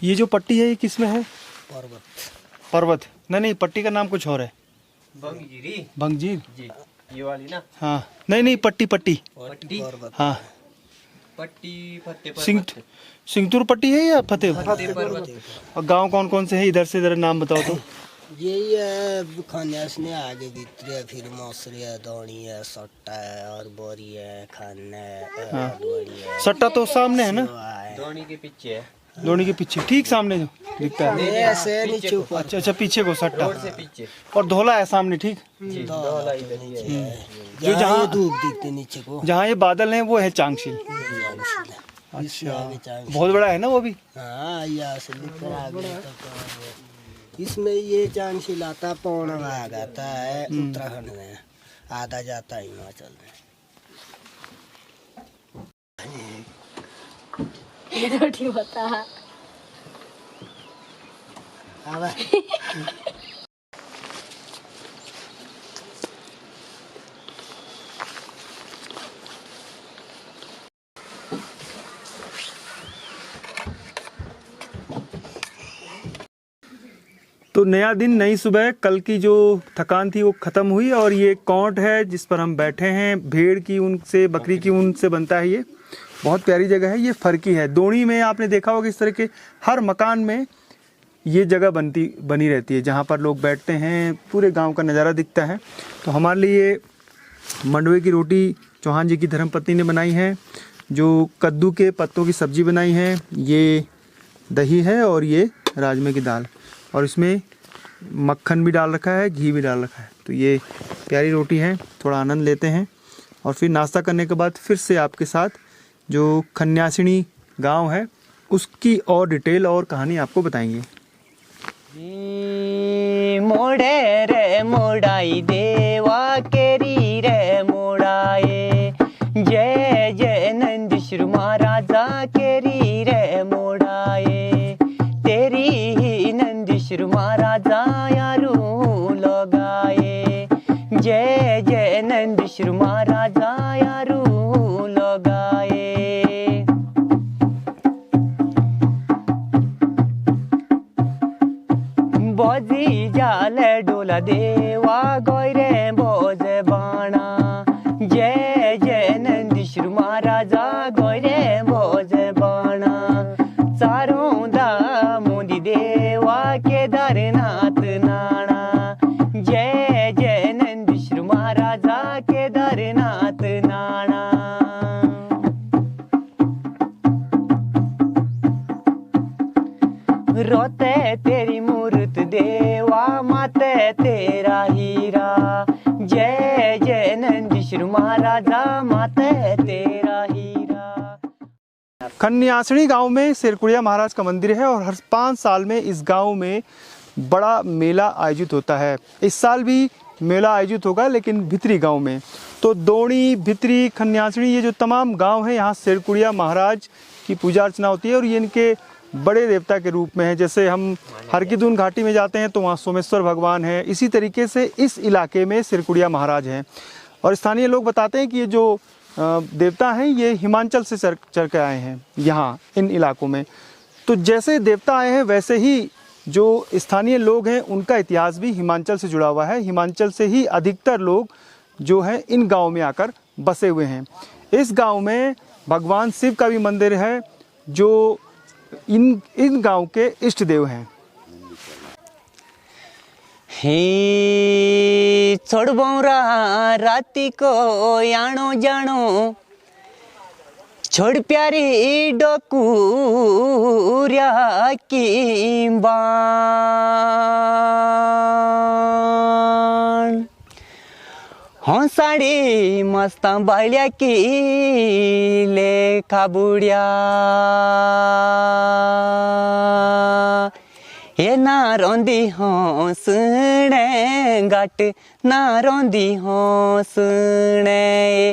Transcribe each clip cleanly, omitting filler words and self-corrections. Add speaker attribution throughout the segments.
Speaker 1: ये जो पट्टी है ये किसमें है?
Speaker 2: पर्वत।
Speaker 1: पर्वत नहीं, पट्टी का नाम कुछ और है।
Speaker 3: भंगजीरी।
Speaker 1: भंगजीर
Speaker 3: जी, ये वाली ना।
Speaker 1: हाँ नहीं, पट्टी
Speaker 2: पर्वत।
Speaker 1: हाँ
Speaker 3: पट्टी फतेहपुर।
Speaker 1: सिंगतूर पट्टी है या फतेह?
Speaker 3: पर्वत।
Speaker 1: और गांव कौन कौन से हैं इधर से जरा नाम बताओ तो।
Speaker 2: यही है खन्यास ने आगे भीतर है, फिर मौसरी है, दौड़ी है, सट्टा है और बोरी है, खाना है, अडवाणी है।
Speaker 1: सट्टा तो सामने है ना?
Speaker 3: दौड़ी के पीछे है।
Speaker 1: दौड़ी के पीछे ठीक सामने जो दिखता है।
Speaker 2: ऐसे नीचे ऊपर।
Speaker 1: अच्छा पीछे को सट्टा
Speaker 3: रोड से पीछे।
Speaker 1: और धोला है सामने ठीक।
Speaker 3: जी, धौला इधर ही है।
Speaker 1: जो जहाँ
Speaker 2: धूप दिखती नीचे को,
Speaker 1: जहाँ ये बादल हैं वो है चांगशिल।
Speaker 2: अच्छा
Speaker 1: बहुत बड़ा है ना वो भी।
Speaker 2: हाँ यहाँ से लेकर आगे तक इसमें ये चांगशिल आता, पौना भाग आता है उत्तराखंड में, आधा जाता है हिमाचल में।
Speaker 4: ये तो ठीक होता है।
Speaker 1: तो नया दिन नई सुबह, कल की जो थकान थी वो खत्म हुई और ये कॉट है जिस पर हम बैठे हैं, भेड़ की ऊन से, बकरी की ऊन से बनता है। ये बहुत प्यारी जगह है। ये फरकी है। दोणी में आपने देखा होगा इस तरह के हर मकान में ये जगह बनी रहती है जहाँ पर लोग बैठते हैं, पूरे गांव का नज़ारा दिखता है। तो हमारे लिए मंडवे की रोटी चौहान जी की धर्मपत्नी ने बनाई है, जो कद्दू के पत्तों की सब्जी बनाई है, ये दही है और ये राजमे की दाल, और इसमें मक्खन भी डाल रखा है, घी भी डाल रखा है। तो ये प्यारी रोटी है। थोड़ा आनंद लेते हैं और फिर नाश्ता करने के बाद फिर से आपके साथ जो खन्यासिनी गांव है उसकी और डिटेल और कहानी आपको बताएंगे।
Speaker 5: मोड़े रे मोड़ाई देवा केरी रे मोड़ाए, जय जय नंदीश्वर महाराजा केरी रे मोड़ाए, तेरी ही नंदीश्वर महाराजा यारू लगाए, जय जय नंदीश्वर महाराजा यारू लगाए। बोजी जाले डोला देवा गोयरे बोज बाणा, जय जय नंदीश्वर महाराजा गोयरे बोज बाणा, चारों दा मोदी देवा केदारनाथ नाना, जय जय नंदीश्वर महाराजा केदारनाथ नाना। रोते तेरी मूर्त देवा माते तेरा हीरा, जय जय नंदीश्वर महाराजा माते तेरा हीरा।
Speaker 1: खन्यासिनी गांव में सिरकुड़िया महाराज का मंदिर है और हर 5 साल में इस गांव में बड़ा मेला आयोजित होता है। इस साल भी मेला आयोजित होगा लेकिन भितरी गांव में। तो दोणी, भितरी, खन्यासिनी ये जो तमाम गांव हैं, यहाँ सिरकुड़िया महाराज की पूजा अर्चना होती है और ये इनके बड़े देवता के रूप में है। जैसे हम हरकीदून घाटी में जाते हैं तो वहाँ सोमेश्वर भगवान है, इसी तरीके से इस इलाके में सिरकुड़िया महाराज हैं। और स्थानीय लोग बताते हैं कि ये जो देवता हैं ये हिमाचल से चल के आए हैं यहाँ इन इलाकों में। तो जैसे देवता आए हैं वैसे ही जो स्थानीय लोग हैं उनका इतिहास भी हिमाचल से जुड़ा हुआ है। हिमाचल से ही अधिकतर लोग जो हैं इन गाँव में आकर बसे हुए हैं। इस गाँव में भगवान शिव का भी मंदिर है जो इन गांव के इष्ट देव हैं।
Speaker 5: हे छोड़ बौरा राती को यानो जानो, छोड़ प्यारी डोकूरिया की बाण, हाँ साड़ी मस्ता बालिया की लेखा बुढ़िया, ये ना रोंदी हों सुने गाट, ना रोंदी हों सुने,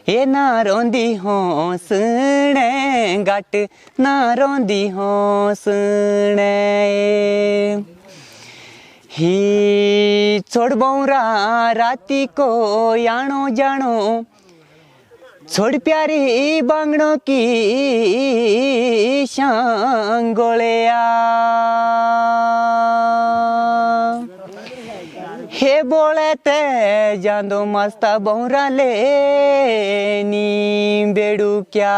Speaker 5: ये ना रोंदी हों सुने गाट, ना रोंदी हों सुने। ही छोड़ बौरा राती को यानो जानो, छोड़ प्यारी बांगड़ों की शांगोलिया हे बोले ते जांदो मस्ता बहुरा ले नी बेड़ू क्या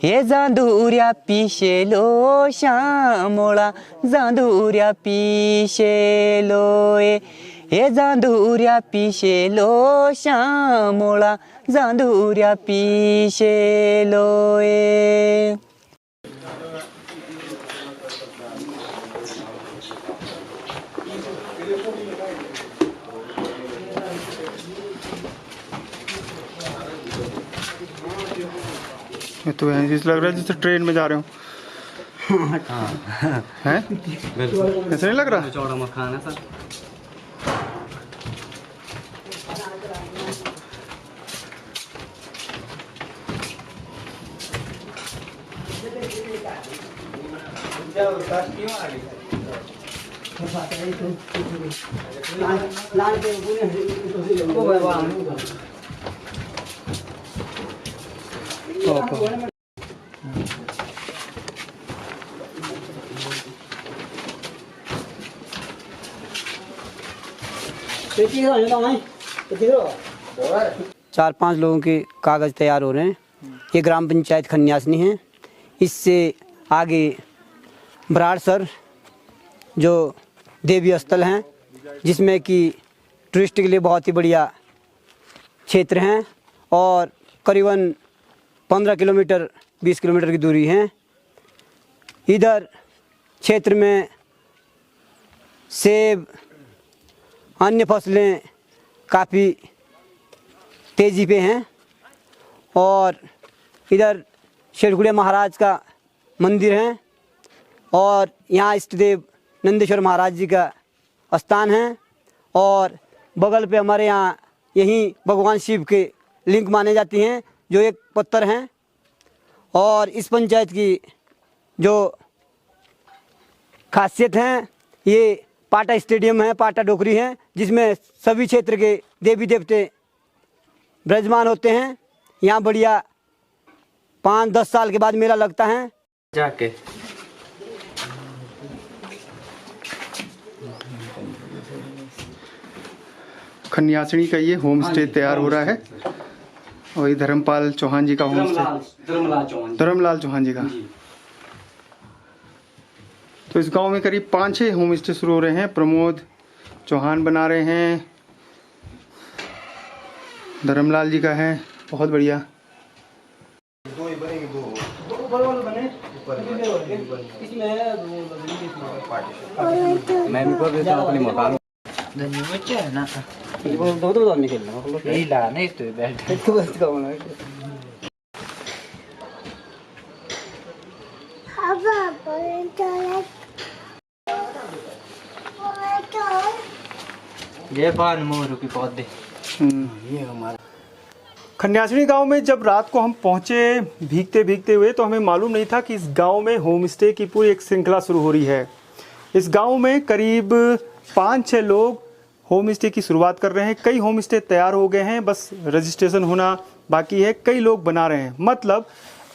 Speaker 5: ये जांदूरिया पीछे लो श्यामोला जांदूरिया पीछे लो ये जांदूरिया पीछे लो श्यामोला जांदूरिया पीछे लो
Speaker 1: ये तो ऐसे लग रहा है जैसे ट्रेन में जा रहे हो। हैं? ऐसा नहीं लग रहा?
Speaker 5: चौड़ा मखाना सर।
Speaker 6: चार पांच लोगों के कागज़ तैयार हो रहे हैं। ये ग्राम पंचायत खन्यासनी है। इससे आगे बराड़सर जो देवी स्थल हैं, जिसमें कि टूरिस्ट के लिए बहुत ही बढ़िया क्षेत्र हैं और करीबन 15 किलोमीटर 20 किलोमीटर की दूरी है। इधर क्षेत्र में सेब अन्य फसलें काफ़ी तेज़ी पे हैं और इधर शेरगुड़िया महाराज का मंदिर है और यहाँ इष्ट देव नंदेश्वर महाराज जी का स्थान है और बगल पे हमारे यहाँ यहीं भगवान शिव के लिंग माने जाती हैं जो एक पत्थर हैं। और इस पंचायत की जो खासियत है, ये पाटा स्टेडियम है, पाटा डोकरी है, जिसमें सभी क्षेत्र के देवी देवते विराजमान होते हैं। यहाँ बढ़िया 5-10 साल के बाद मेला लगता है।
Speaker 3: जाके
Speaker 1: खन्यासणी का ये होम स्टे तैयार हो रहा है और ये धर्मपाल चौहान जी का होम स्टे, धर्मलाल चौहान जी का। तो इस गांव में करीब 5-6 होम स्टे शुरू हो रहे हैं। प्रमोद चौहान बना रहे हैं, धर्मलाल जी का है, बहुत बढ़िया।
Speaker 5: मैं भी कर देता हूँ अपने मकान यही ला नहीं तो बैठ ये पान मोरू की पौधे।
Speaker 6: ये हमारा
Speaker 1: खन्यासणी गांव में जब रात को हम पहुंचे भीगते भीगते हुए, तो हमें मालूम नहीं था कि इस गांव में होम स्टे की पूरी एक श्रृंखला शुरू हो रही है। इस गांव में करीब 5-6 लोग होम स्टे की शुरुआत कर रहे हैं। कई होम स्टे तैयार हो गए हैं, बस रजिस्ट्रेशन होना बाकी है। कई लोग बना रहे हैं। मतलब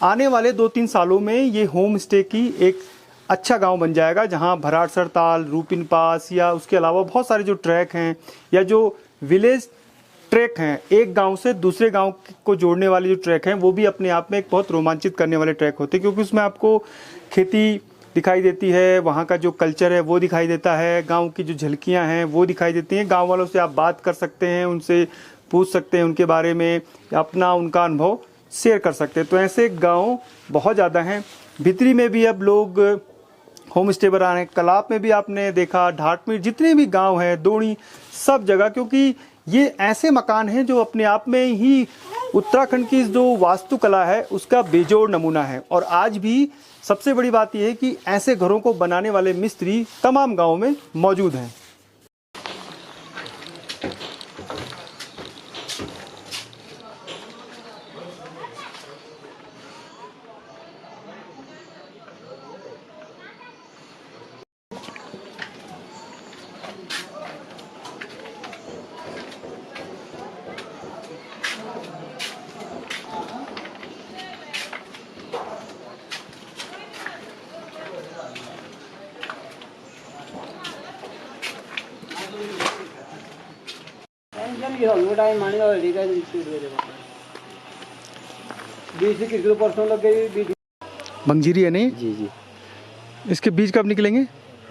Speaker 1: आने वाले 2-3 सालों में ये होम स्टे की एक अच्छा गांव बन जाएगा, जहां भराड़सर ताल, रूपिन पास या उसके अलावा बहुत सारे जो ट्रैक हैं या जो विलेज ट्रैक हैं, एक गांव से दूसरे गांव को जोड़ने वाले जो ट्रैक हैं, वो भी अपने आप में एक बहुत रोमांचित करने वाले ट्रैक होते हैं, क्योंकि उसमें आपको खेती दिखाई देती है, वहाँ का जो कल्चर है वो दिखाई देता है, गांव की जो झलकियाँ हैं वो दिखाई देती हैं। गांव वालों से आप बात कर सकते हैं, उनसे पूछ सकते हैं उनके बारे में, अपना उनका अनुभव शेयर कर सकते हैं। तो ऐसे गांव बहुत ज़्यादा हैं। भितरी में भी अब लोग होम स्टे बना रहे हैं, कलाप में भी आपने देखा, ढाट में, जितने भी गांव हैं, दोणी, सब जगह, क्योंकि ये ऐसे मकान हैं जो अपने आप में ही उत्तराखंड की जो वास्तुकला है उसका बेजोड़ नमूना है। और आज भी सबसे बड़ी बात यह है कि ऐसे घरों को बनाने वाले मिस्त्री तमाम गांवों में मौजूद हैं।
Speaker 6: टाइम मानी ऑलरेडी का 20 किलो परसों लग गई।
Speaker 1: बंजीरी है नहीं?
Speaker 5: जी जी।
Speaker 1: इसके बीज कब निकलेंगे?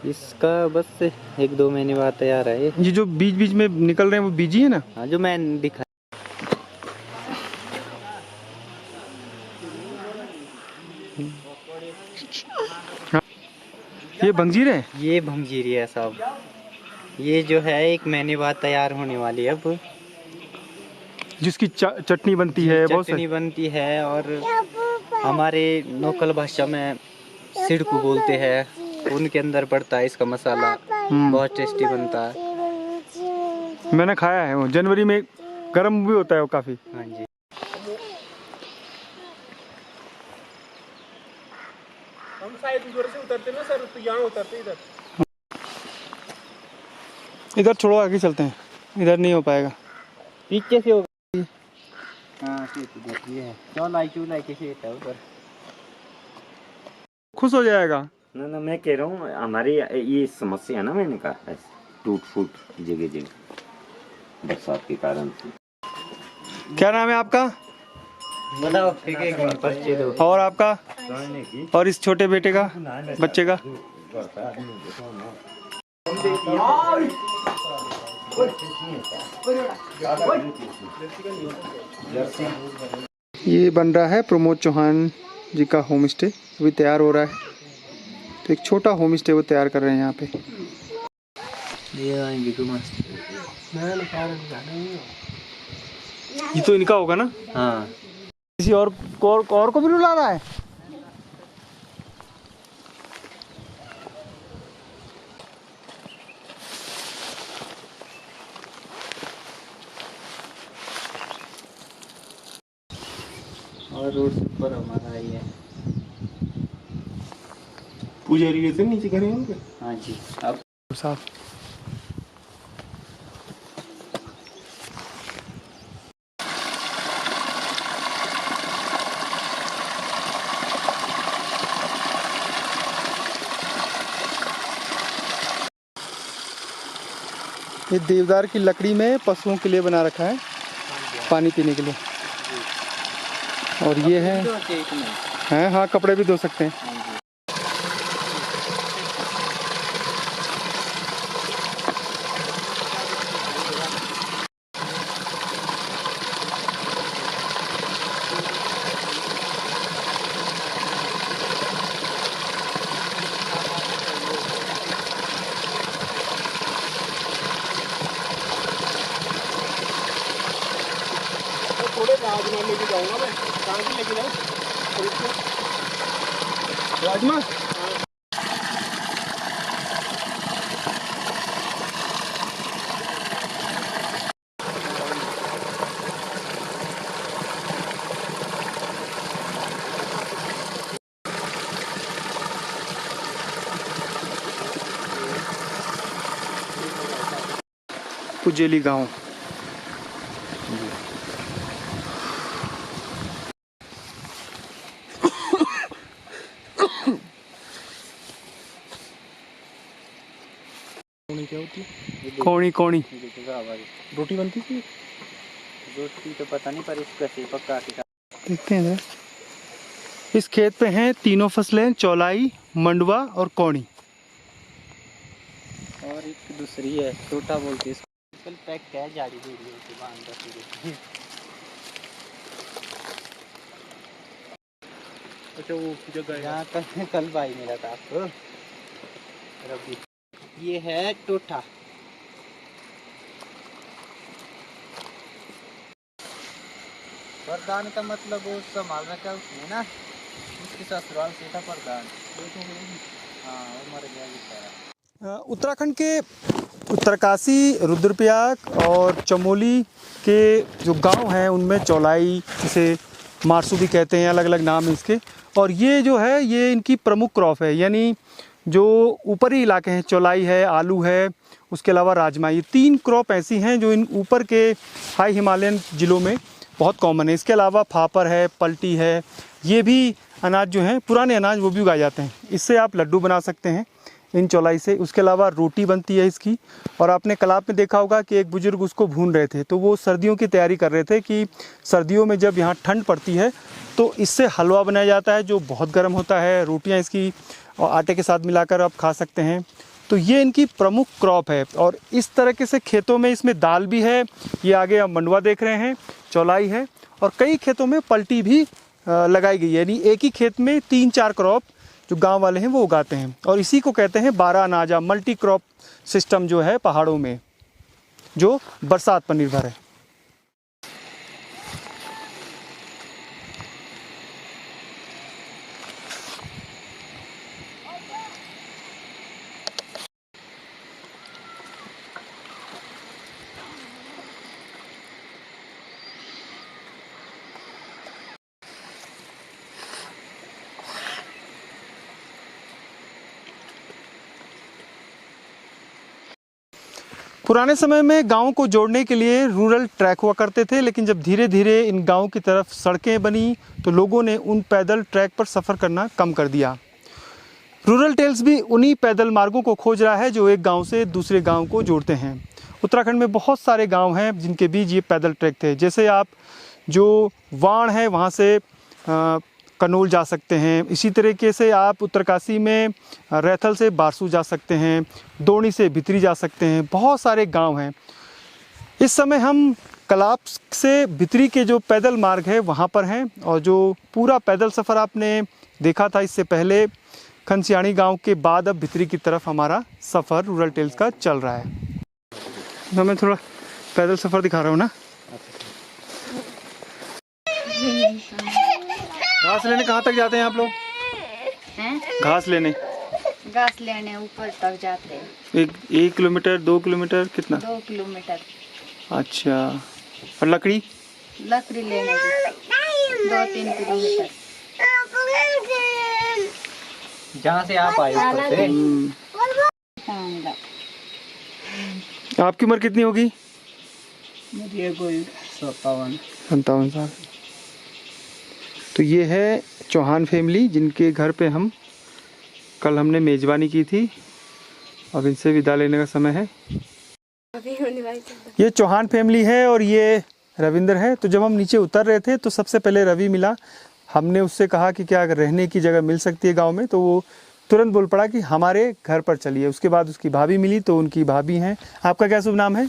Speaker 5: इसका बस 1-2 महीने बाद तैयार है ये।
Speaker 1: ये जो बीज बीज में निकल रहे हैं वो बीज ही है ना?
Speaker 5: हाँ, जो मैं दिखा।
Speaker 1: ये बंजीर है?
Speaker 5: ये भंगजीरी है साहब। ये जो है 1 महीने बाद तैयार होने वाली है अब।
Speaker 1: जिसकी चटनी बनती है, बहुत
Speaker 5: चटनी
Speaker 1: सारी
Speaker 5: बनती है और हमारे लोकल भाषा में सिड़कू बोलते हैं। उनके अंदर पड़ता है इसका मसाला, बहुत टेस्टी बनता है।
Speaker 1: मैंने खाया है। वो जनवरी में गर्म भी होता है वो काफी।
Speaker 5: हाँ जी।
Speaker 7: हम शायद उधर से उतरते ना सर, तो यहाँ उतरते इधर।
Speaker 1: इधर छोड़ो, आगे चलते हैं। इधर नहीं हो पाएगा।
Speaker 5: पीछे से होगा। हाँ, ये है चौलाई के खेत है उधर।
Speaker 1: खुश हो जाएगा।
Speaker 8: ना ना, मैं कह रहा हूँ हमारे ये समस्या है ना, मैंने कहा टूट फूट जगह जगह बरसात के कारण।
Speaker 1: क्या नाम है आपका?
Speaker 5: बताओ। पर्चे दो।
Speaker 1: और आपका? और इस छोटे बेटे का, बच्चे का? ये बन रहा है प्रमोद चौहान जी का होम स्टे, अभी तैयार हो रहा है। तो एक छोटा होम स्टे वो तैयार कर रहे हैं यहाँ पे।
Speaker 5: ये आएंगे तो मस्त।
Speaker 1: ये तो इनका होगा ना?
Speaker 5: हाँ।
Speaker 1: किसी और को भी रुला रहा है?
Speaker 5: और रोड पर हमारा ये।
Speaker 7: पुजारी रहते नीचे घर हैं उनके।
Speaker 5: हाँ जी। अब
Speaker 1: साफ। ये देवदार की लकड़ी में पशुओं के लिए बना रखा है, पानी पीने के लिए। और ये है हाँ, कपड़े भी धो सकते हैं।
Speaker 7: थोड़े राजमा लेके जाऊंगा मैं। कहाँ की लेके जाऊँ?
Speaker 1: राजमा कुजेली गांव।
Speaker 7: क्या होती है?
Speaker 1: कौड़ी कौड़ी
Speaker 7: रोटी बनती थी।
Speaker 5: रोटी तो पता नहीं, पर इसका से पक्का के
Speaker 1: देखते हैं। इस खेत पे हैं तीनों फसलें, चौलाई, मंडवा और कौड़ी।
Speaker 5: और एक दूसरी है छोटा बोलते हैं इसको। पैक है जाड़ी दे रही है बांध रखी है।
Speaker 7: अच्छा, वो जगह है।
Speaker 5: यहाँ कल भाई मिला था आपको। रबी। ये है टोठा। प्रधान का मतलब वो संभाल रखा है उसने ना, उसके ससुराल से था प्रधान। हाँ, वो मर गया बेचारा।
Speaker 1: उत्तराखंड के उत्तरकाशी, रुद्रप्रयाग और चमोली के जो गांव हैं उनमें चौलाई, जिसे मारसू भी कहते हैं, अलग अलग नाम है इसके। और ये जो है ये इनकी प्रमुख क्रॉप है, यानी जो ऊपरी इलाके हैं, चौलाई है, आलू है, उसके अलावा राजमा। ये 3 क्रॉप ऐसी हैं जो इन ऊपर के हाई हिमालयन ज़िलों में बहुत कॉमन है। इसके अलावा फापर है, पलटी है, ये भी अनाज जो हैं पुराने अनाज वो भी उगाए जाते हैं। इससे आप लड्डू बना सकते हैं। इन चौलाई से। उसके अलावा रोटी बनती है इसकी। और आपने कलाप में देखा होगा कि एक बुजुर्ग उसको भून रहे थे, तो वो सर्दियों की तैयारी कर रहे थे कि सर्दियों में जब यहाँ ठंड पड़ती है तो इससे हलवा बनाया जाता है जो बहुत गर्म होता है। रोटियाँ इसकी और आटे के साथ मिलाकर आप खा सकते हैं। तो ये इनकी प्रमुख क्रॉप है। और इस तरीके से खेतों में इसमें दाल भी है, ये आगे आप मंडुआ देख रहे हैं, चौलाई है, और कई खेतों में पलटी भी लगाई गई है। यानी एक ही खेत में 3-4 क्रॉप जो गांव वाले हैं वो उगाते हैं। और इसी को कहते हैं 12 अनाजा, मल्टी क्रॉप सिस्टम जो है पहाड़ों में, जो बरसात पर निर्भर है। पुराने समय में गाँव को जोड़ने के लिए रूरल ट्रैक हुआ करते थे, लेकिन जब धीरे धीरे इन गाँव की तरफ सड़कें बनी तो लोगों ने उन पैदल ट्रैक पर सफ़र करना कम कर दिया। रूरल टेल्स भी उन्हीं पैदल मार्गों को खोज रहा है जो एक गांव से दूसरे गांव को जोड़ते हैं। उत्तराखंड में बहुत सारे गांव हैं जिनके बीच ये पैदल ट्रैक थे। जैसे आप जो वाण है वहाँ से कनोल जा सकते हैं, इसी तरीके से आप उत्तरकाशी में रैथल से बारसू जा सकते हैं, दोणी से भितरी जा सकते हैं। बहुत सारे गांव हैं। इस समय हम कलाप से भितरी के जो पैदल मार्ग है वहाँ पर हैं, और जो पूरा पैदल सफ़र आपने देखा था इससे पहले खनसियाणी गांव के बाद अब भितरी की तरफ हमारा सफ़र रूरल टेल्स का चल रहा है। मैं थोड़ा पैदल सफ़र दिखा रहा हूँ ना। घास लेने कहाँ तक जाते हैं आप लोग? घास लेने
Speaker 4: ऊपर तक जाते हैं।
Speaker 1: 1 किलोमीटर 2 किलोमीटर कितना?
Speaker 4: 2 किलोमीटर।
Speaker 1: अच्छा, और लकड़ी
Speaker 4: लेने की 2-3 किलोमीटर।
Speaker 5: जहाँ से आप आए ऊपर से।
Speaker 1: आपकी उम्र कितनी होगी?
Speaker 6: मुझे कोई
Speaker 1: 57 साल। तो ये है चौहान फैमिली जिनके घर पे हमने मेज़बानी की थी। अब इनसे विदा लेने का समय है। ये चौहान फैमिली है और ये रविंद्र है। तो जब हम नीचे उतर रहे थे तो सबसे पहले रवि मिला। हमने उससे कहा कि क्या रहने की जगह मिल सकती है गांव में, तो वो तुरंत बोल पड़ा कि हमारे घर पर चलिए। उसके बाद उसकी भाभी मिली, तो उनकी भाभी हैं। आपका क्या शुभ नाम है?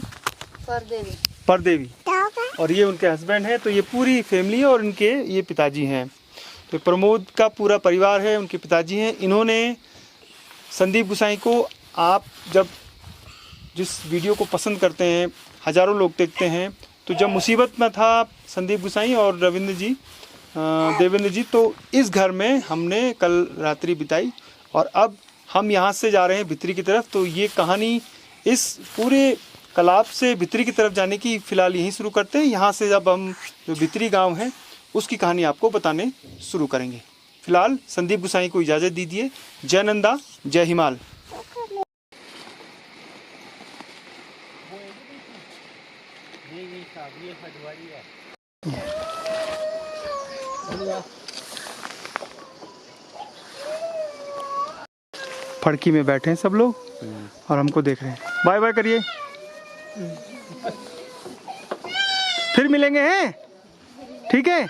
Speaker 1: परदेवी। और ये उनके हस्बैंड हैं। तो ये पूरी फैमिली है और इनके ये पिताजी हैं। तो प्रमोद का पूरा परिवार है, उनके पिताजी हैं। इन्होंने संदीप गुसाई को, आप जब जिस वीडियो को पसंद करते हैं, हज़ारों लोग देखते हैं, तो जब मुसीबत में था संदीप गुसाई और देवेंद्र जी, तो इस घर में हमने कल रात्रि बिताई। और अब हम यहाँ से जा रहे हैं भितरी की तरफ। तो ये कहानी इस पूरे कलाप से भितरी की तरफ जाने की फ़िलहाल यहीं शुरू करते हैं। यहाँ से जब हम जो भितरी गांव है उसकी कहानी आपको बताने शुरू करेंगे। फ़िलहाल संदीप गुसाई को इजाज़त दीजिए। जय नंदा, जय हिमाल। फड़की में बैठे हैं सब लोग और हमको देख रहे हैं। बाय बाय करिए, फिर मिलेंगे हैं। ठीक है।